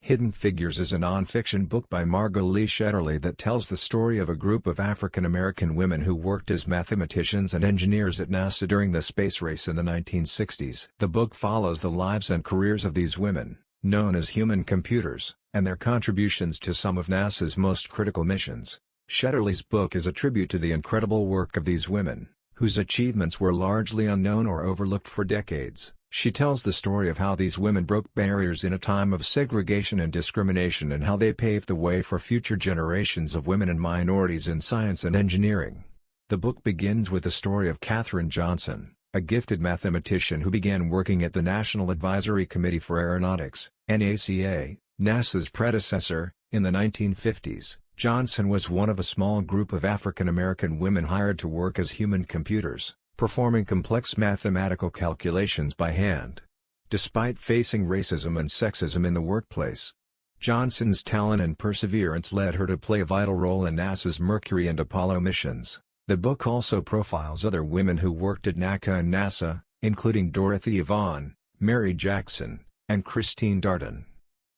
Hidden Figures is a non-fiction book by Margot Lee Shetterly that tells the story of a group of African American women who worked as mathematicians and engineers at NASA during the space race in the 1960s. The book follows the lives and careers of these women, known as human computers, and their contributions to some of NASA's most critical missions. Shetterly's book is a tribute to the incredible work of these women, whose achievements were largely unknown or overlooked for decades. She tells the story of how these women broke barriers in a time of segregation and discrimination and how they paved the way for future generations of women and minorities in science and engineering. The book begins with the story of Katherine Johnson, a gifted mathematician who began working at the National Advisory Committee for Aeronautics, NACA, NASA's predecessor, in the 1950s. Johnson was one of a small group of African American women hired to work as human computers, performing complex mathematical calculations by hand. Despite facing racism and sexism in the workplace, Johnson's talent and perseverance led her to play a vital role in NASA's Mercury and Apollo missions. The book also profiles other women who worked at NACA and NASA, including Dorothy Vaughan, Mary Jackson, and Christine Darden.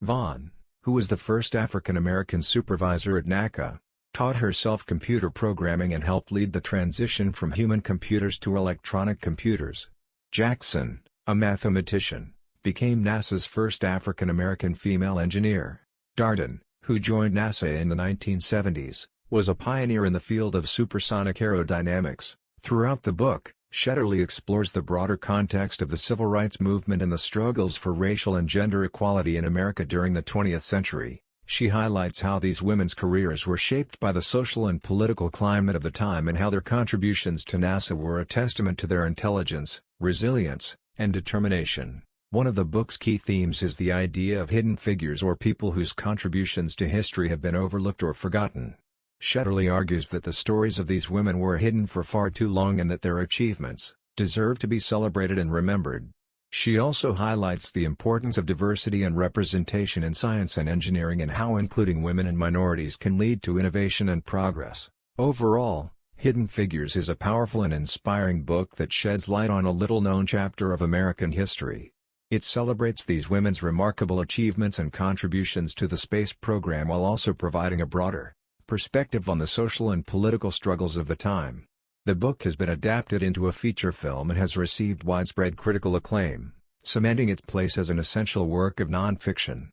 Vaughan, who was the first African American supervisor at NACA, taught herself computer programming and helped lead the transition from human computers to electronic computers. Jackson, a mathematician, became NASA's first African American female engineer. Darden, who joined NASA in the 1970s, was a pioneer in the field of supersonic aerodynamics. Throughout the book, Shetterly explores the broader context of the civil rights movement and the struggles for racial and gender equality in America during the 20th century. She highlights how these women's careers were shaped by the social and political climate of the time and how their contributions to NASA were a testament to their intelligence, resilience, and determination. One of the book's key themes is the idea of hidden figures or people whose contributions to history have been overlooked or forgotten. Shetterly argues that the stories of these women were hidden for far too long and that their achievements deserve to be celebrated and remembered. She also highlights the importance of diversity and representation in science and engineering and how including women and minorities can lead to innovation and progress. Overall, Hidden Figures is a powerful and inspiring book that sheds light on a little-known chapter of American history. It celebrates these women's remarkable achievements and contributions to the space program while also providing a broader perspective on the social and political struggles of the time. The book has been adapted into a feature film and has received widespread critical acclaim, cementing its place as an essential work of nonfiction.